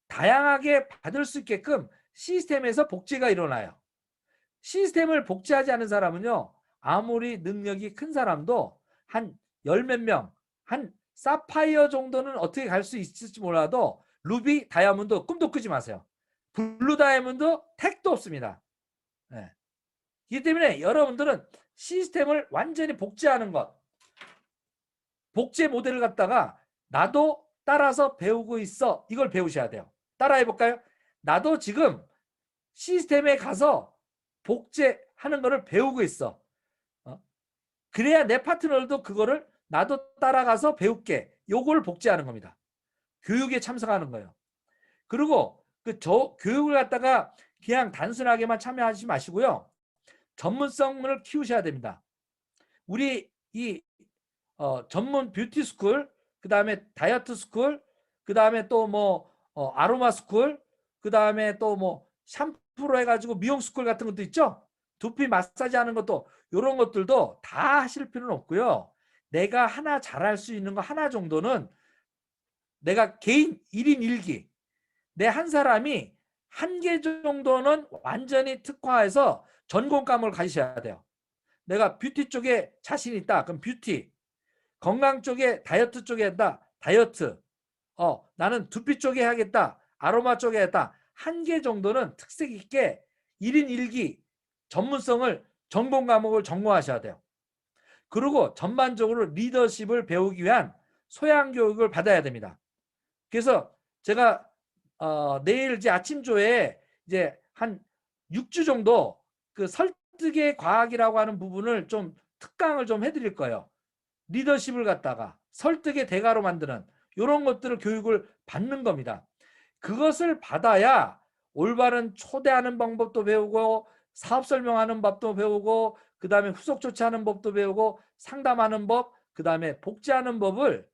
다양하게 받을 수 있게끔 시스템에서 복제가 일어나요. 시스템을 복제하지 않은 사람은요. 아무리 능력이 큰 사람도 한 열 몇 명, 한 사파이어 정도는 어떻게 갈 수 있을지 몰라도 루비, 다이아몬드 꿈도 꾸지 마세요. 블루 다이아몬드 택도 없습니다. 네. 이기 때문에 여러분들은 시스템을 완전히 복제하는 것, 복제 모델을 갖다가 나도 따라서 배우고 있어. 이걸 배우셔야 돼요. 따라해 볼까요? 나도 지금 시스템에 가서 복제하는 거를 배우고 있어. 그래야 내 파트너도 그거를 나도 따라가서 배울게. 요걸 복제하는 겁니다. 교육에 참석하는 거예요. 그리고 그 교육을 갖다가 그냥 단순하게만 참여하지 마시고요. 전문성을 키우셔야 됩니다. 우리 이 전문 뷰티 스쿨, 그 다음에 다이어트 스쿨, 그 다음에 또 뭐 아로마 스쿨, 그 다음에 또 뭐 샴푸로 해가지고 미용 스쿨 같은 것도 있죠. 두피 마사지 하는 것도, 이런 것들도 다 하실 필요는 없고요. 내가 하나 잘할 수 있는 거 하나 정도는 내가 개인 1인 1기, 내 한 사람이 한 개 정도는 완전히 특화해서 전공 과목을 가지셔야 돼요. 내가 뷰티 쪽에 자신 있다. 그럼 뷰티. 건강 쪽에 다이어트 쪽에 한다. 다이어트. 나는 두피 쪽에 하겠다. 아로마 쪽에 했다. 한 개 정도는 특색 있게 1인 1기 전문성을 전공 과목을 전공하셔야 돼요. 그리고 전반적으로 리더십을 배우기 위한 소양 교육을 받아야 됩니다. 그래서 제가 내일 이제 아침조에 이제 한 6주 정도 그 설득의 과학이라고 하는 부분을 좀 특강을 좀 해드릴 거예요. 리더십을 갖다가 설득의 대가로 만드는 이런 것들을 교육을 받는 겁니다. 그것을 받아야 올바른 초대하는 방법도 배우고 사업 설명하는 법도 배우고 그 다음에 후속 조치하는 법도 배우고 상담하는 법, 그 다음에 복제하는 법을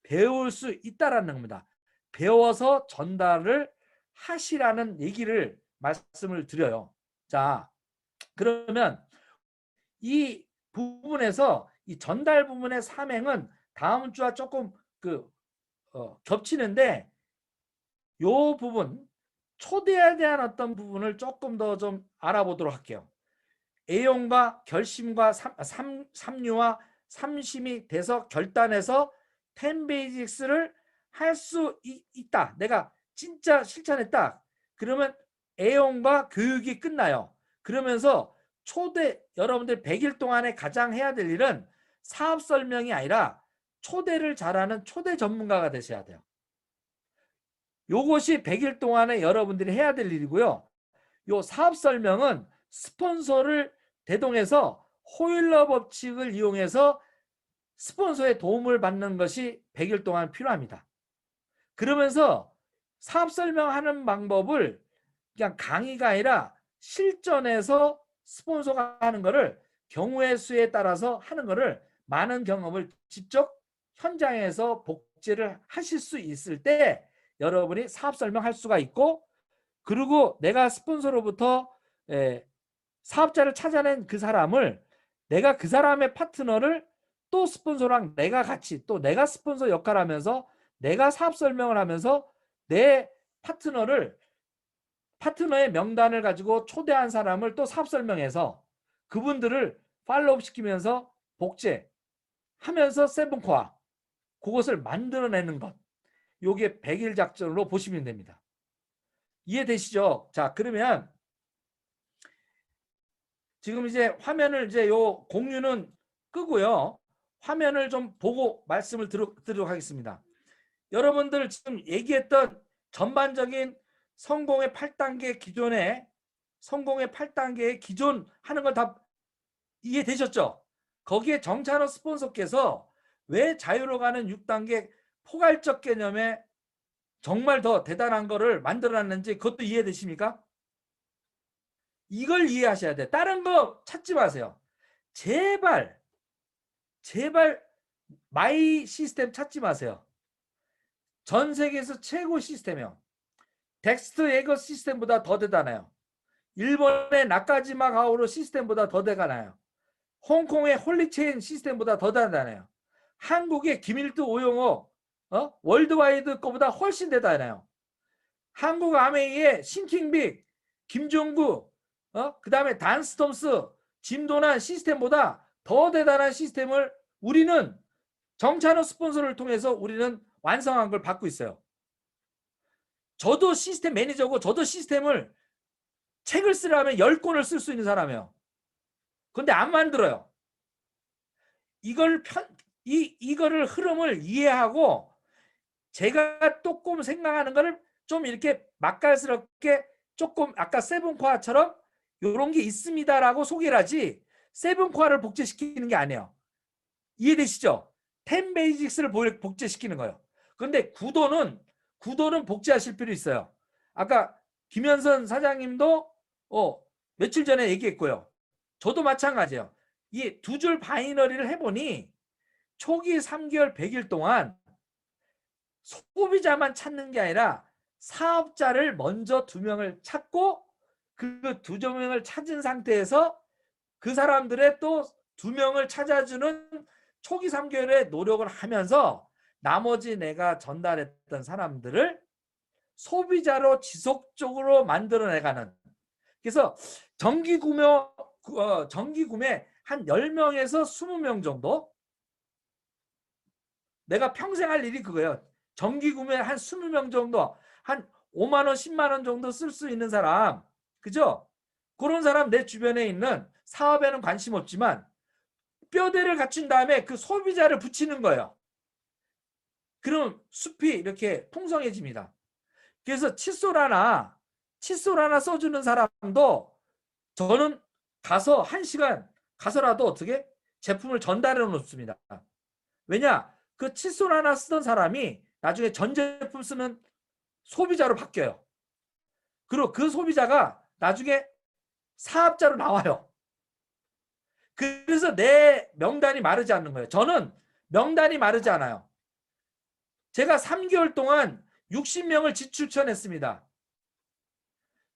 배울 수 있다라는 겁니다. 배워서 전달을 하시라는 얘기를 말씀을 드려요. 자, 그러면 이 부분에서 이 전달 부분의 삼행은 다음 주와 조금 겹치는데 요 부분 초대에 대한 어떤 부분을 조금 더 좀 알아보도록 할게요. 애용과 결심과 삼류와 삼심이 돼서 결단해서 10베이직스를 할 수 있다. 내가 진짜 실천했다. 그러면 애용과 교육이 끝나요. 그러면서 여러분들 100일 동안에 가장 해야 될 일은 사업 설명이 아니라 초대를 잘하는 초대 전문가가 되셔야 돼요. 요것이 100일 동안에 여러분들이 해야 될 일이고요. 요 사업 설명은 스폰서를 대동해서 호일러 법칙을 이용해서 스폰서의 도움을 받는 것이 100일 동안 필요합니다. 그러면서 사업 설명하는 방법을 그냥 강의가 아니라 실전에서 스폰서가 하는 거를 경우의 수에 따라서 하는 거를 많은 경험을 직접 현장에서 복제를 하실 수 있을 때 여러분이 사업 설명할 수가 있고, 그리고 내가 스폰서로부터 사업자를 찾아낸 그 사람을, 내가 그 사람의 파트너를 또 스폰서랑 내가 같이 또 내가 스폰서 역할을 하면서 내가 사업 설명을 하면서 내 파트너의 명단을 가지고 초대한 사람을 또 사업 설명해서 그분들을 팔로우업 시키면서 복제하면서 세븐코어 그것을 만들어내는 것. 요게 100일 작전으로 보시면 됩니다. 이해되시죠? 자, 그러면 지금 이제 화면을 이제 요 공유는 끄고요. 화면을 좀 보고 말씀을 드리도록 하겠습니다. 여러분들 지금 얘기했던 전반적인 성공의 8단계 기존에 성공의 8단계의 기존 하는 걸 다 이해되셨죠? 거기에 정찬호 스폰서께서 왜 자유로 가는 6단계 포괄적 개념에 정말 더 대단한 거를 만들어놨는지 그것도 이해되십니까? 이걸 이해하셔야 돼. 다른 거 찾지 마세요. 제발 마이 시스템 찾지 마세요. 전 세계에서 최고 시스템이요. 덱스트 에거 시스템보다 더 대단해요. 일본의 나카지마 가오로 시스템보다 더 대단해요. 홍콩의 홀리체인 시스템보다 더 대단해요. 한국의 김일두 오용호 월드와이드 거보다 훨씬 대단해요. 한국 아메이의 신킹빅 김종구 그 다음에 단스톰스 짐도난 시스템보다 더 대단한 시스템을 우리는 정찬호 스폰서를 통해서 우리는 완성한 걸 받고 있어요. 저도 시스템 매니저고 저도 시스템을 책을 쓰려면 10권을 쓸 수 있는 사람이에요. 근데 안 만들어요. 이거를 흐름을 이해하고 제가 조금 생각하는 거를 좀 이렇게 맛깔스럽게 조금 아까 세븐코어처럼 이런 게 있습니다라고 소개를 하지 세븐코어를 복제시키는 게 아니에요. 이해되시죠? 10 베이직스를 복제시키는 거예요. 근데 구도는 복제하실 필요 있어요. 아까 김현선 사장님도 며칠 전에 얘기했고요. 저도 마찬가지예요. 이 두 줄 바이너리를 해보니 초기 3개월 100일 동안 소비자만 찾는 게 아니라 사업자를 먼저 2명을 찾고 그 2명을 찾은 상태에서 그 사람들의 또 2명을 찾아주는 초기 3개월의 노력을 하면서 나머지 내가 전달했던 사람들을 소비자로 지속적으로 만들어내가는. 그래서 정기 구매 한 10명에서 20명 정도 내가 평생 할 일이 그거예요. 정기 구매 한 20명 정도 한 5만 원 10만 원 정도 쓸 수 있는 사람 그죠? 그런 사람 내 주변에 있는 사업에는 관심 없지만 뼈대를 갖춘 다음에 그 소비자를 붙이는 거예요. 그럼 숲이 이렇게 풍성해집니다. 그래서 칫솔 하나 써주는 사람도 저는 가서 1시간 가서라도 어떻게 제품을 전달해 놓습니다. 왜냐? 그 칫솔 하나 쓰던 사람이 나중에 전 제품 쓰는 소비자로 바뀌어요. 그리고 그 소비자가 나중에 사업자로 나와요. 그래서 내 명단이 마르지 않는 거예요. 저는 명단이 마르지 않아요. 제가 3개월 동안 60명을 지출천했습니다.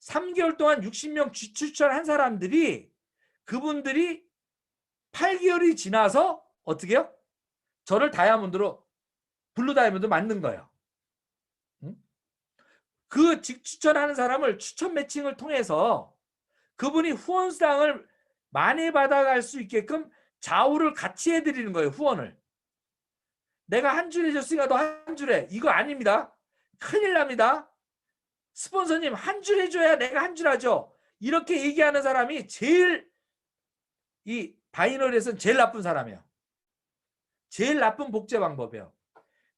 3개월 동안 60명 지출천한 사람들이 그분들이 8개월이 지나서 어떻게 해요? 저를 블루 다이아몬드 만든 거예요. 그 추천하는 사람을 추천 매칭을 통해서 그분이 후원수당을 많이 받아갈 수 있게끔 좌우를 같이 해드리는 거예요. 후원을. 내가 한 줄 해줬으니까 너 한 줄 해. 이거 아닙니다. 큰일 납니다. 스폰서님 한 줄 해줘야 내가 한 줄 하죠. 이렇게 얘기하는 사람이 제일 이 바이너리에서는 제일 나쁜 사람이에요. 제일 나쁜 복제 방법이에요.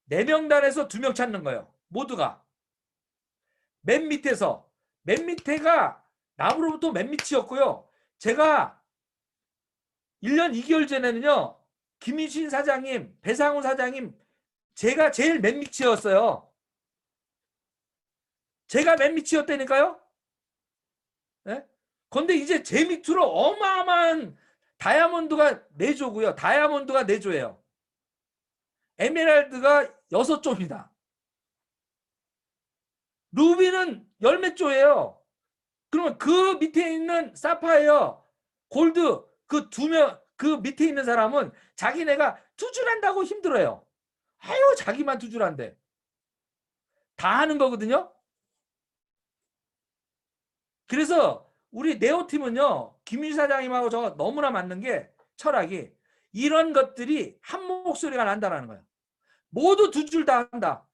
내 명단에서 2명 찾는 거예요. 모두가. 맨 밑에가 나무로부터 맨 밑이었고요. 제가 1년 2개월 전에는요. 김희신 사장님, 배상훈 사장님 제가 제일 맨 밑이었어요. 제가 맨 밑이었다니까요. 네? 근데 이제 제 밑으로 어마어마한 다이아몬드가 4조고요. 다이아몬드가 4조예요. 에메랄드가 6조입니다. 루비는 10몇 조예요. 그러면 그 밑에 있는 사파이어, 골드 그 2명 그 밑에 있는 사람은 자기네가 투줄한다고 힘들어요. 아유 자기만 투줄한대. 다 하는 거거든요. 그래서 우리 네오팀은요, 김윤 사장님하고 저 너무나 맞는 게 철학이 이런 것들이 한 목소리가 난다는 거예요. 모두 두 줄 다 한다.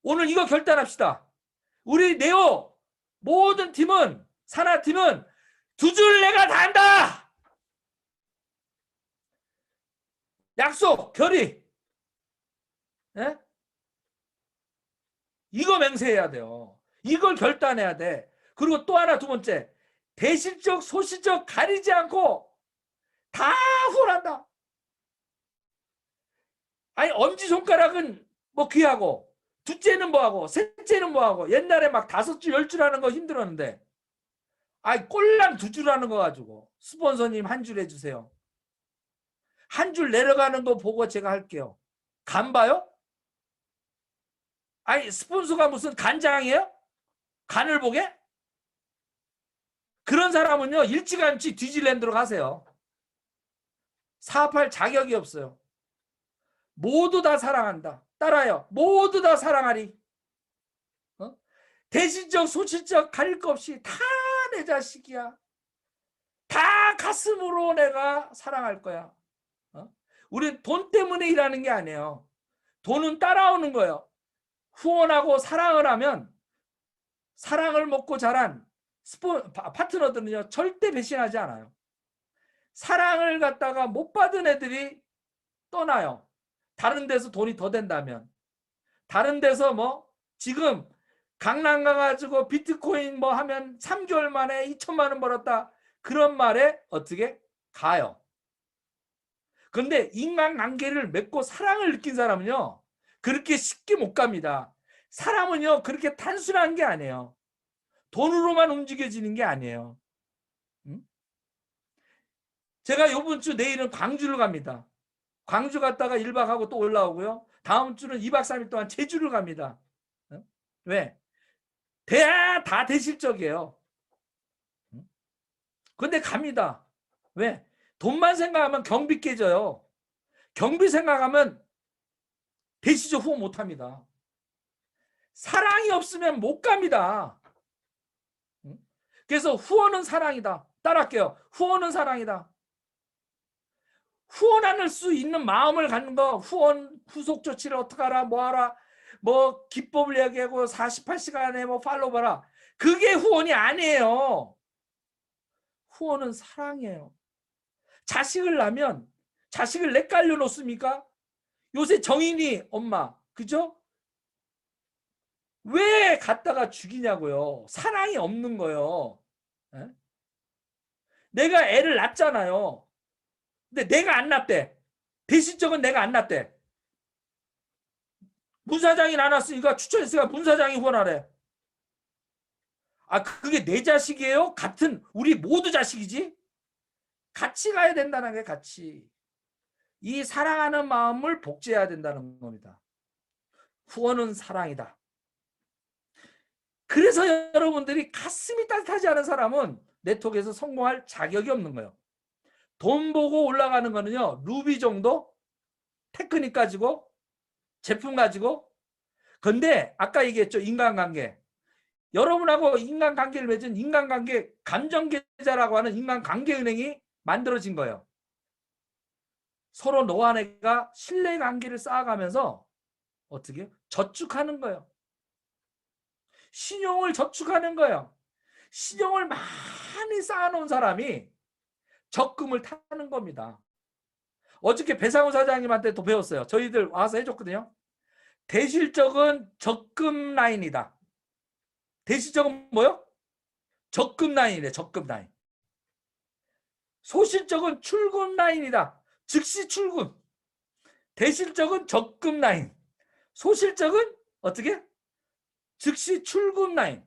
오늘 이거 결단합시다. 우리 네오 모든 팀은 산하팀은 두 줄 내가 다 한다. 약속 결의. 예? 이거 맹세해야 돼요. 이걸 결단해야 돼. 그리고 또 하나 두 번째, 대실적 소실적 가리지 않고 다 후원한다. 아니 엄지손가락은 뭐 귀하고 둘째는 뭐하고 셋째는 뭐하고 옛날에 막 5줄 10줄 하는 거 힘들었는데 아니 꼴랑 2줄 하는 거 가지고 스폰서님 1줄 해주세요. 1줄 내려가는 거 보고 제가 할게요. 간 봐요? 아니 스폰서가 무슨 간장이에요? 간을 보게? 그런 사람은요 일찌감치 디즈니랜드로 가세요. 사업할 자격이 없어요. 모두 다 사랑한다. 따라요. 모두 다 사랑하리. 대실적 소실적 가릴 거 없이 다 내 자식이야. 다 가슴으로 내가 사랑할 거야. 우리 돈 때문에 일하는 게 아니에요. 돈은 따라오는 거예요. 후원하고 사랑을 하면 사랑을 먹고 자란 파트너들은요 절대 배신하지 않아요. 사랑을 갖다가 못 받은 애들이 떠나요. 다른 데서 돈이 더 된다면. 다른 데서 뭐 지금 강남 가가지고 비트코인 뭐 하면 3개월 만에 2천만 원 벌었다. 그런 말에 어떻게 가요. 그런데 인간관계를 맺고 사랑을 느낀 사람은요. 그렇게 쉽게 못 갑니다. 사람은요. 그렇게 단순한 게 아니에요. 돈으로만 움직여지는 게 아니에요. 제가 이번 주 내일은 광주를 갑니다. 광주 갔다가 1박 하고 또 올라오고요. 다음 주는 2박 3일 동안 제주를 갑니다. 왜? 다 대실적이에요. 근데 갑니다. 왜? 돈만 생각하면 경비 깨져요. 경비 생각하면 대시적 후원 못합니다. 사랑이 없으면 못 갑니다. 그래서 후원은 사랑이다. 따라할게요. 후원은 사랑이다. 후원할 수 있는 마음을 갖는 거, 후원 후속 조치를 어떻게 하라, 뭐 하라, 뭐 기법을 얘기하고 48시간에 뭐 팔로우 봐라. 그게 후원이 아니에요. 후원은 사랑이에요. 자식을 낳으면 자식을 내깔려 놓습니까? 요새 정인이 엄마, 그죠? 왜 갖다가 죽이냐고요. 사랑이 없는 거예요. 에? 내가 애를 낳잖아요. 근데 내가 안 낳대. 대신적은 내가 안 낳대. 문사장이 낳았으니까 추천했으니까 문사장이 후원하래. 아, 그게 내 자식이에요? 같은 우리 모두 자식이지? 같이 가야 된다는 게 같이. 이 사랑하는 마음을 복제해야 된다는 겁니다. 후원은 사랑이다. 그래서 여러분들이 가슴이 따뜻하지 않은 사람은 네트워크에서 성공할 자격이 없는 거예요. 돈 보고 올라가는 거는요. 루비 정도? 테크닉 가지고 제품 가지고. 근데 아까 얘기했죠. 인간관계. 여러분하고 인간관계를 맺은 인간관계 감정계좌라고 하는 인간관계은행이 만들어진 거예요. 서로 너와 내가 신뢰관계를 쌓아가면서 어떻게 저축하는 거예요. 신용을 저축하는 거예요. 신용을 많이 쌓아놓은 사람이 적금을 타는 겁니다. 어저께 배상우 사장님한테 또 배웠어요. 저희들 와서 해줬거든요. 대실적은 적금 라인이다. 대실적은 뭐요? 적금 라인이래. 적금 라인. 소실적은 출금 라인이다. 즉시 출금. 대실적은 적금 라인. 소실적은 어떻게? 즉시 출금 라인.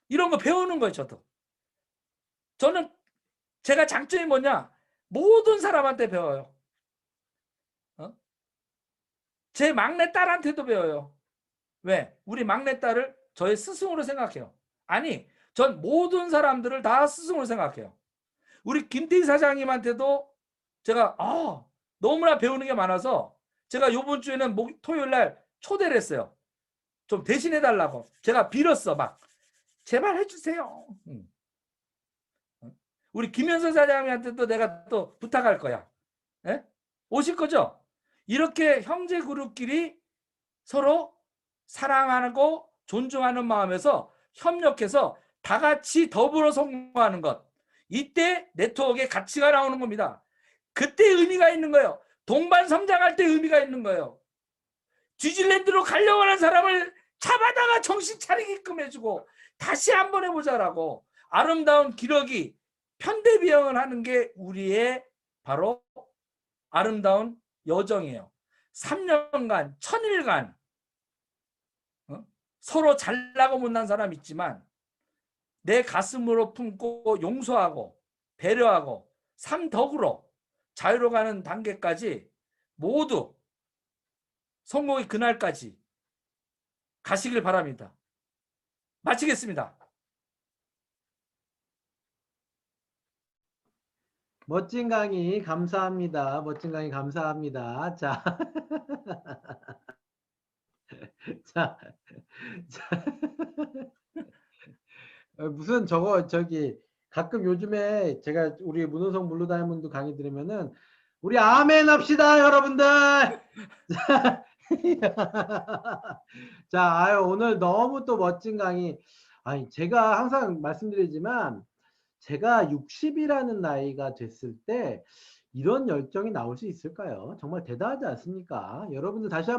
이런 거 배우는 거예요. 저도. 저는 제가 장점이 뭐냐? 모든 사람한테 배워요. 제 막내딸한테도 배워요. 왜? 우리 막내딸을 저의 스승으로 생각해요. 아니, 전 모든 사람들을 다 스승으로 생각해요. 우리 김태희 사장님한테도 제가 너무나 배우는 게 많아서 제가 이번 주에는 토요일 날 초대를 했어요. 좀 대신해 달라고. 제가 빌었어. 막 제발 해주세요. 우리 김현서 사장님한테도 내가 또 부탁할 거야. 예? 오실 거죠? 이렇게 형제 그룹끼리 서로 사랑하고 존중하는 마음에서 협력해서 다 같이 더불어 성공하는 것. 이때 네트워크의 가치가 나오는 겁니다. 그때 의미가 있는 거예요. 동반 성장할 때 의미가 있는 거예요. 뉴질랜드로 가려고 하는 사람을 잡아다가 정신 차리게끔 해주고 다시 한번 해보자라고 아름다운 기러기 편대비형을 하는 게 우리의 바로 아름다운 여정이에요. 3년간 1000일간 서로 잘나고 못난 사람 있지만 내 가슴으로 품고 용서하고 배려하고 삼덕으로 자유로 가는 단계까지 모두 성공의 그날까지 가시길 바랍니다. 마치겠습니다. 멋진 강의 감사합니다. 멋진 강의 감사합니다. 자, 자, 자. 무슨 저기 가끔 요즘에 제가 우리 문호성 블루 다이아몬드 강의 들으면은 우리 아멘 합시다 여러분들. 자, 아유 오늘 너무 또 멋진 강의. 아니 제가 항상 말씀드리지만 제가 60이라는 나이가 됐을 때 이런 열정이 나올 수 있을까요? 정말 대단하지 않습니까? 여러분들 다시 한번